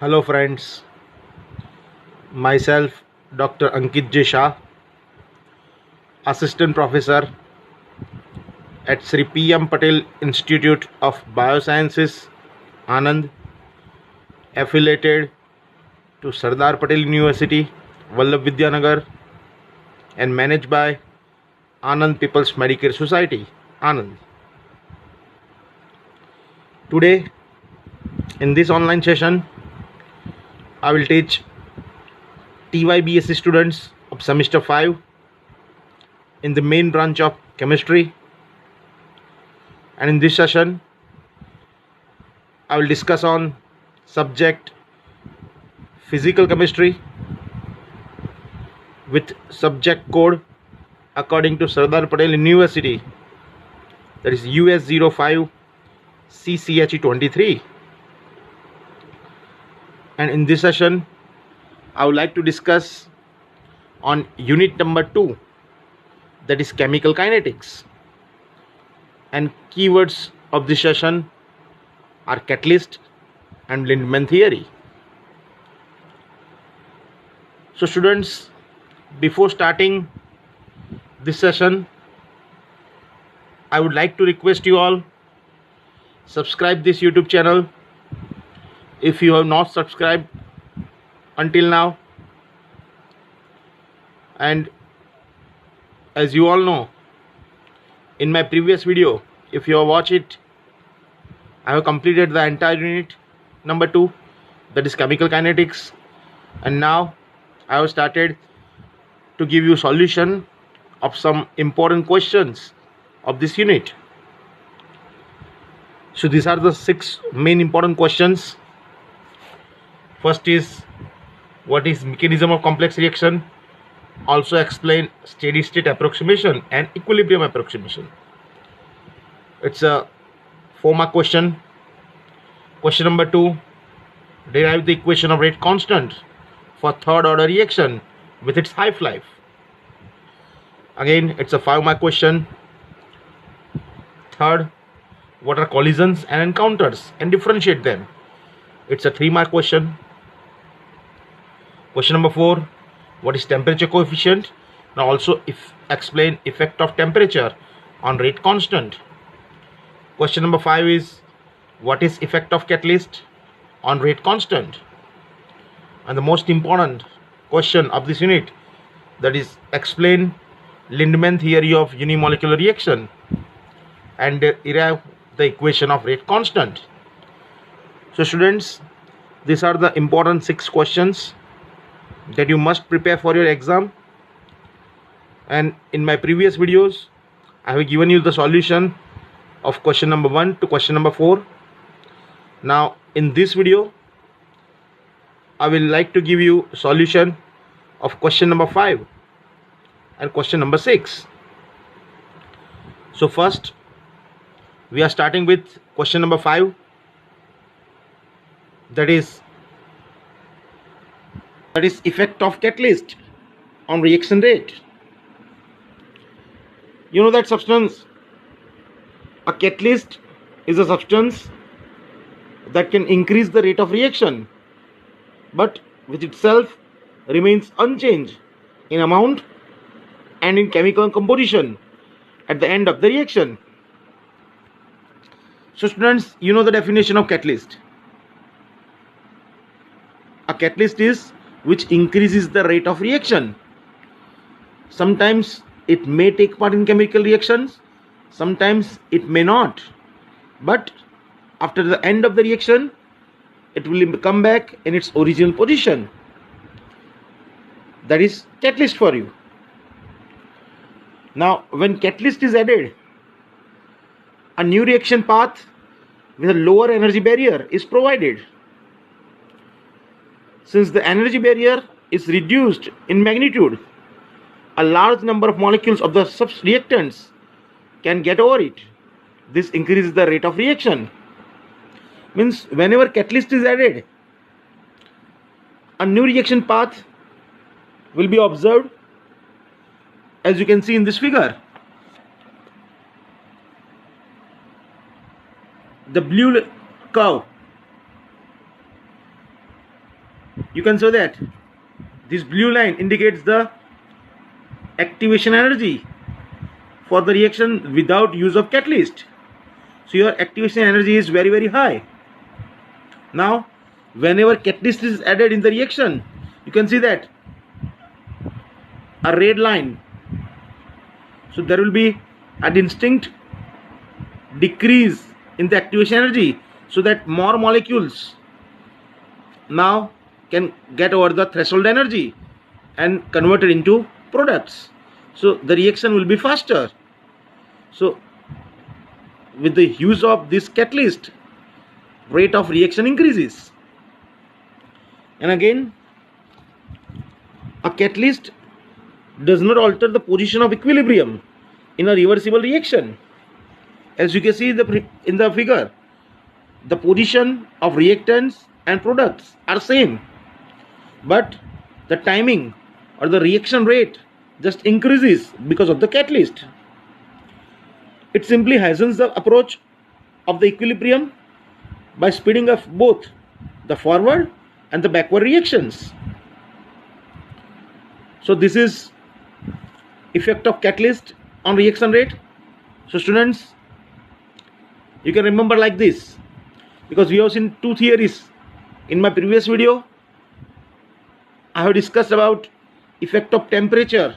Hello friends, myself Dr. Ankit J. Shah, Assistant Professor at Sri P. M. Patel Institute of Biosciences, Anand, affiliated to Sardar Patel University, Vallabh Vidyanagar, and managed by Anand People's Medicare Society, Anand. Today, in this online session, I will teach TYBSc students of semester 5 in the main branch of chemistry, and in this session I will discuss on subject physical chemistry with subject code according to Sardar Patel University, that is US05 CCHE23. And in this session I would like to discuss on unit number 2, that is chemical kinetics, and keywords of this session are catalyst and Lindemann theory. So students, before starting this session, I would like to request you all subscribe this YouTube channel if you have not subscribed until now. And as you all know, in my previous video, if you have watched it, I have completed the entire unit number 2, that is chemical kinetics, and now I have started to give you solution of some important questions of this unit. So these are the 6 main important questions. First is, what is mechanism of complex reaction? Also explain steady state approximation and equilibrium approximation. It's a 4-mark question. Question number 2, derive the equation of rate constant for third order reaction with its half-life. Again, it's a 5-mark question. Third, what are collisions and encounters and differentiate them. It's a 3-mark question. Question number 4, what is temperature coefficient? Now also explain effect of temperature on rate constant. Question number 5 is, what is effect of catalyst on rate constant? And the most important question of this unit, that is explain Lindemann theory of unimolecular reaction and derive the equation of rate constant. So students, these are the important 6 questions that you must prepare for your exam. And in my previous videos I have given you the solution of question number 1 to question number 4. Now in this video I will like to give you solution of question number 5 and question number 6. So first we are starting with question number 5, that is effect of catalyst on reaction rate. You know that substance, a catalyst is a substance that can increase the rate of reaction but which itself remains unchanged in amount and in chemical composition at the end of the reaction. So students, you know the definition of catalyst. A catalyst is which increases the rate of reaction. Sometimes it may take part in chemical reactions, sometimes it may not, but after the end of the reaction it will come back in its original position. That is catalyst for you. Now when catalyst is added, a new reaction path with a lower energy barrier is provided. Since the energy barrier is reduced in magnitude, a large number of molecules of the reactants can get over it. This increases the rate of reaction. Means whenever catalyst is added, a new reaction path will be observed, as you can see in this figure. The blue curve you can say that this blue line indicates the activation energy for the reaction without use of catalyst. So your activation energy is very high. Now whenever catalyst is added in the reaction, you can see that a red line. So there will be a distinct decrease in the activation energy, so that more molecules now can get over the threshold energy and convert it into products. So the reaction will be faster. So with the use of this catalyst, rate of reaction increases. And again, a catalyst does not alter the position of equilibrium in a reversible reaction. As you can see in the figure, the position of reactants and products are same, but the timing or the reaction rate just increases because of the catalyst. It simply hastens the approach of the equilibrium by speeding up both the forward and the backward reactions. So this is effect of catalyst on reaction rate. So students, you can remember like this, because we have seen two theories. In my previous video, I have discussed about effect of temperature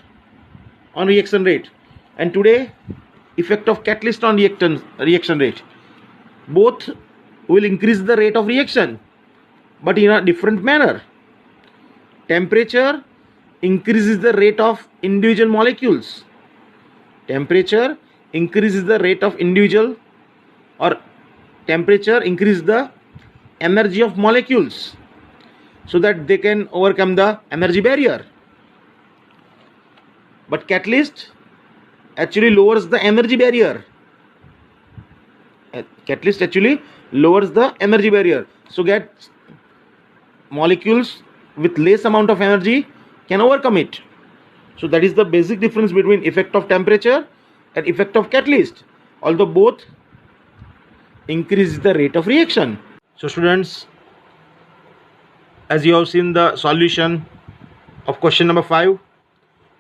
on reaction rate, and today effect of catalyst on reaction rate. Both will increase the rate of reaction, but in a different manner. Temperature increases the rate of individual molecules. Temperature increases the rate of individual, or temperature increases the energy of molecules so that they can overcome the energy barrier. But catalyst actually lowers the energy barrier. Catalyst actually lowers the energy barrier, so that molecules with less amount of energy can overcome it. So that is the basic difference between effect of temperature and effect of catalyst, although both increase the rate of reaction. So students, as you have seen the solution of question number 5,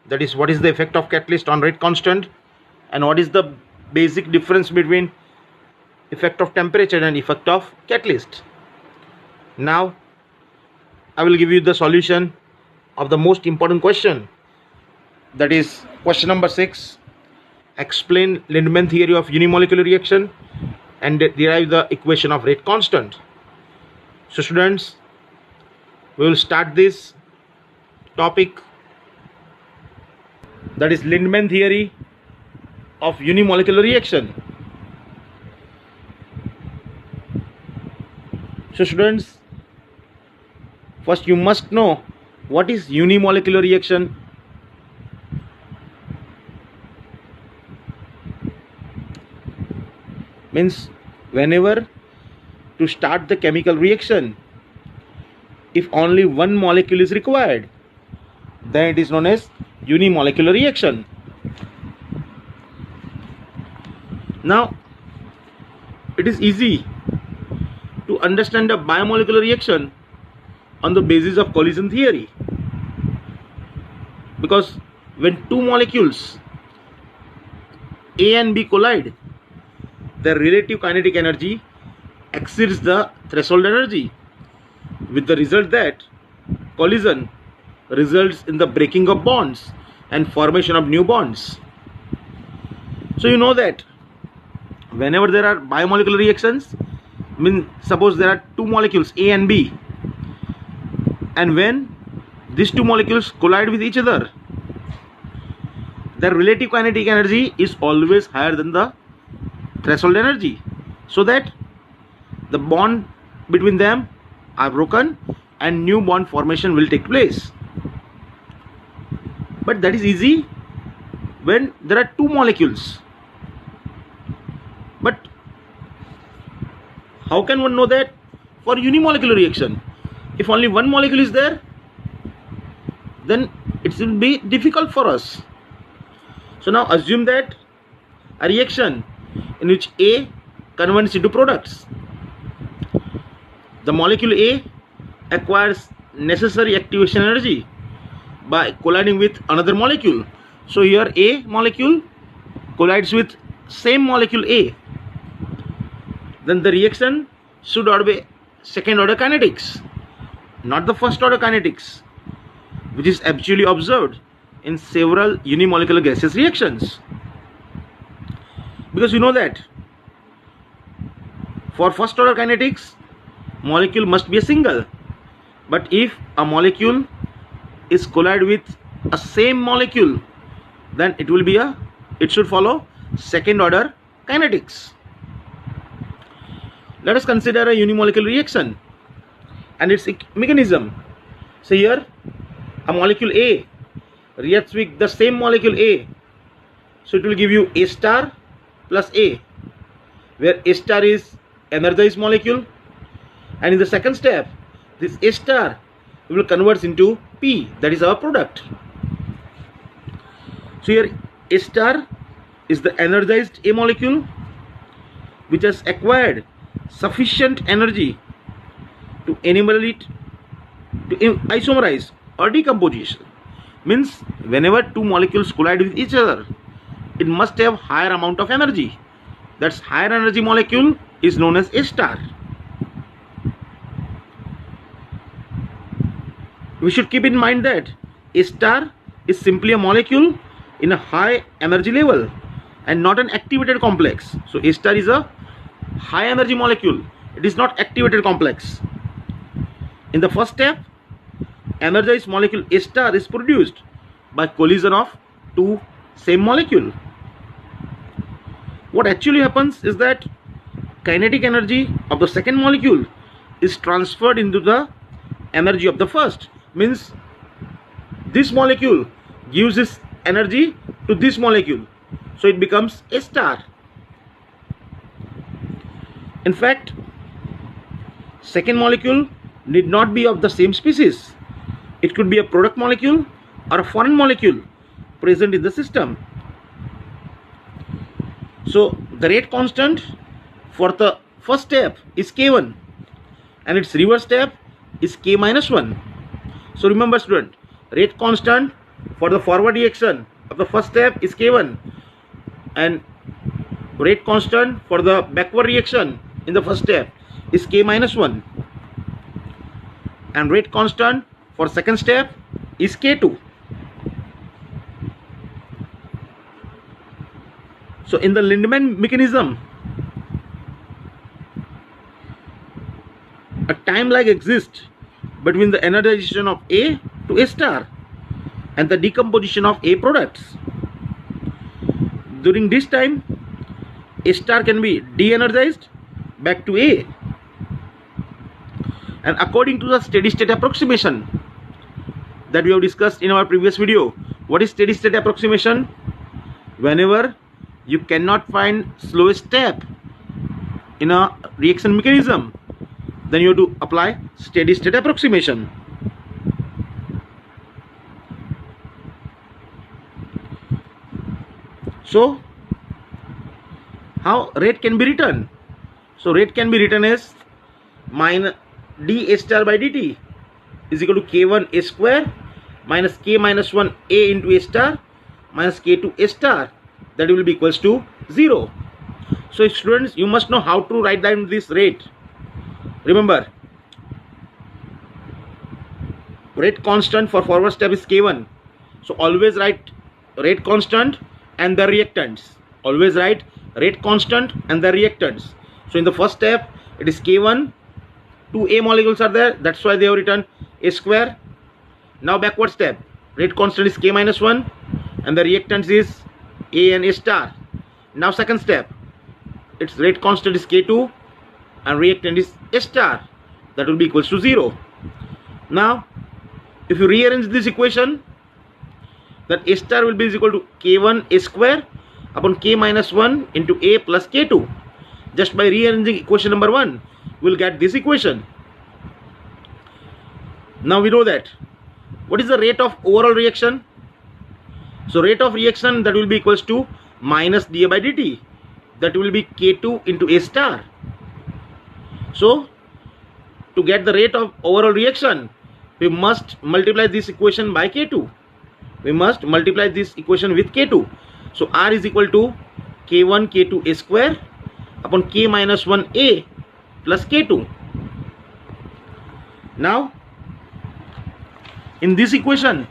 that is, what is the effect of catalyst on rate constant, and what is the basic difference between effect of temperature and effect of catalyst. Now I will give you the solution of the most important question, that is question number 6. Explain Lindemann theory of unimolecular reaction and derive the equation of rate constant. So students, we will start this topic, that is Lindemann theory of unimolecular reaction. So students, first you must know what is unimolecular reaction. Means whenever to start the chemical reaction, if only one molecule is required, then it is known as unimolecular reaction. Now it is easy to understand a biomolecular reaction on the basis of collision theory, because when two molecules A and B collide, their relative kinetic energy exceeds the threshold energy, with the result that collision results in the breaking of bonds and formation of new bonds. So you know that whenever there are biomolecular reactions, suppose there are two molecules A and B, and when these two molecules collide with each other, their relative kinetic energy is always higher than the threshold energy, so that the bond between them are broken and new bond formation will take place. But that is easy when there are two molecules. But how can one know that for unimolecular reaction? If only one molecule is there, then it will be difficult for us. So now assume that a reaction in which A converts into products. The molecule A acquires necessary activation energy by colliding with another molecule. So here A molecule collides with same molecule A. Then the reaction should be second order kinetics, not the first order kinetics, which is actually observed in several unimolecular gaseous reactions. Because you know that for first order kinetics, molecule must be a single. But if a molecule is collide with a same molecule, then it should follow second order kinetics. Let us consider a unimolecular reaction and its mechanism. So here a molecule A reacts with the same molecule A, so it will give you A star plus A, where A star is energized molecule, and in the second step this A star will convert into P, that is our product. So here A star is the energized A molecule which has acquired sufficient energy to enable it to isomerize or decomposition. Means whenever two molecules collide with each other, it must have higher amount of energy. That's higher energy molecule is known as A star. We should keep in mind that A star is simply a molecule in a high energy level and not an activated complex. So A star is a high energy molecule. It is not activated complex. In the first step, energized molecule A star is produced by collision of two same molecule. What actually happens is that kinetic energy of the second molecule is transferred into the energy of the first. Means this molecule gives its energy to this molecule, so it becomes A star. In fact, second molecule need not be of the same species. It could be a product molecule or a foreign molecule present in the system. So the rate constant for the first step is K1 and its reverse step is K minus 1. So remember student, rate constant for the forward reaction of the first step is K1 and rate constant for the backward reaction in the first step is K minus 1, and rate constant for second step is K2. So in the Lindemann mechanism, a time lag exists between the energization of A to A star and the decomposition of A products. During this time, A star can be de-energized back to A, and according to the steady state approximation that we have discussed in our previous video. What is steady state approximation? Whenever you cannot find slowest step in a reaction mechanism, then you have to apply steady state approximation. So how rate can be written? So rate can be written as minus d A star by dt is equal to K1 A square minus K minus 1 A into A star minus K2 A star, that will be equals to 0. So students, you must know how to write down this rate. Remember, rate constant for forward step is K1. So always write rate constant and the reactants. Always write rate constant and the reactants. So in the first step it is K1, two A molecules are there, that's why they have written A square. Now backward step, rate constant is K minus 1 and the reactants is A and A star. Now second step, its rate constant is K2 and reactant is A star, that will be equals to 0. Now if you rearrange this equation, that A star will be equal to K1 A square upon K minus 1 into A plus K2. Just by rearranging equation number 1, we will get this equation. Now we know that what is the rate of overall reaction? So rate of reaction, that will be equals to minus dA by dt, that will be K2 into A star. So to get the rate of overall reaction, we must multiply this equation by K2. We must multiply this equation with K2. So R is equal to K1 K2 A square upon K minus 1 A plus K2. Now in this equation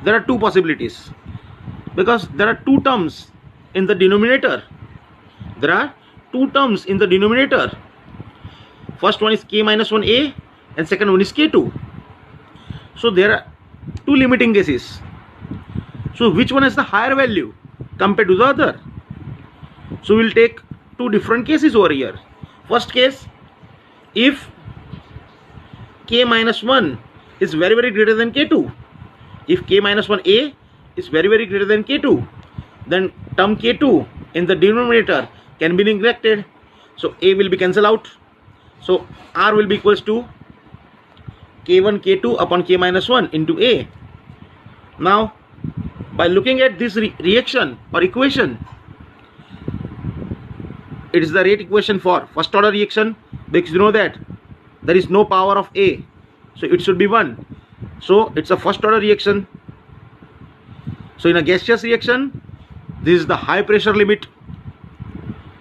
there are two possibilities, because there are two terms in the denominator. There are two terms in the denominator. First one is K minus 1 A and second one is K2. So there are two limiting cases. So which one has the higher value compared to the other? So we'll take two different cases over here. First case, if K minus 1 is very greater than K2, if K minus 1A is very greater than K2, then term K2 in the denominator can be neglected. So A will be cancelled out. So R will be equals to K1 K2 upon K minus 1 into A. Now by looking at this reaction or equation, it is the rate equation for first order reaction, because you know that there is no power of A, so it should be 1. So it's a first order reaction. So in a gaseous reaction, this is the high pressure limit,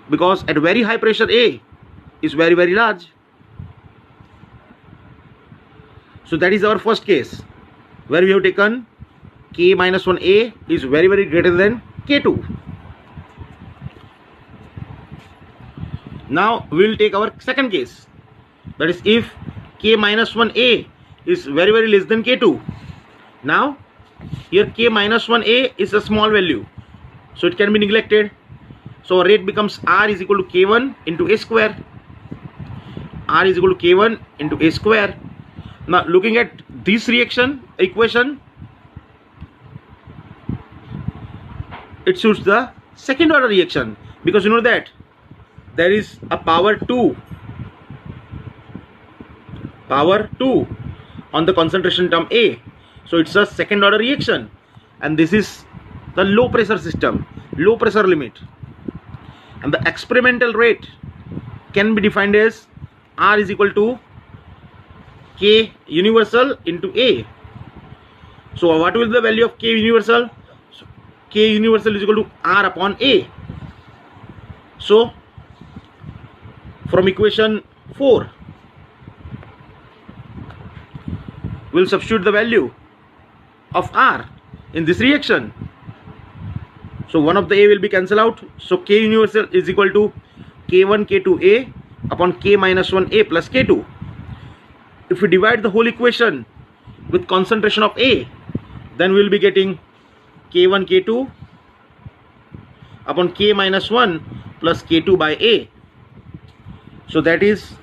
because at very high pressure A is very large. So that is our first case, where we have taken K minus 1A is very greater than K2. Now we will take our second case, that is if K minus 1A is very less than K2. Now here K minus 1A is a small value, so it can be neglected. So our rate becomes R is equal to K1 into A square. R is equal to K1 into A square. Now looking at this reaction equation, it suits the second order reaction, because you know that there is a power 2 on the concentration term A. So it's a second order reaction, and this is the low pressure system, low pressure limit, and the experimental rate can be defined as R is equal to K universal into A. So what will be the value of K universal? So K universal is equal to R upon A. So from equation 4, we'll substitute the value of R in this reaction. So one of the A will be cancelled out. So K universal is equal to K1 K2A upon K minus 1A plus K2. If we divide the whole equation with concentration of A, then we will be getting K1 K2 upon K minus 1 plus K2 by A. So that is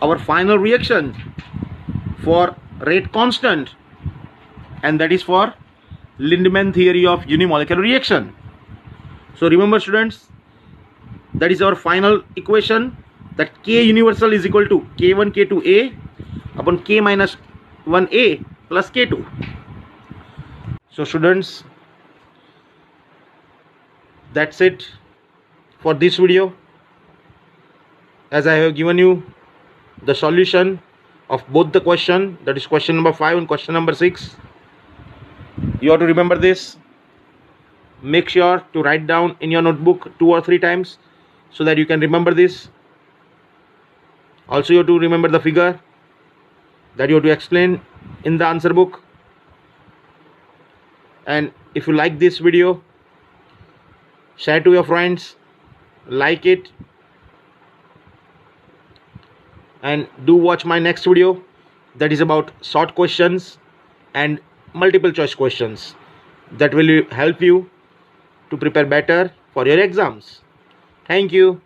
our final reaction for rate constant, and that is for Lindemann theory of unimolecular reaction. So remember students, that is our final equation, that K universal is equal to K1 K2A upon K minus 1A plus K2. So students, that's it for this video. As I have given you the solution of both the question, that is question number 5 and question number 6. You have to remember this. Make sure to write down in your notebook 2 or 3 times so that you can remember this. Also you have to remember the figure that you have to explain in the answer book. And if you like this video, share to your friends, like it, and do watch my next video, that is about short questions and multiple choice questions, that will help you to prepare better for your exams. Thank you.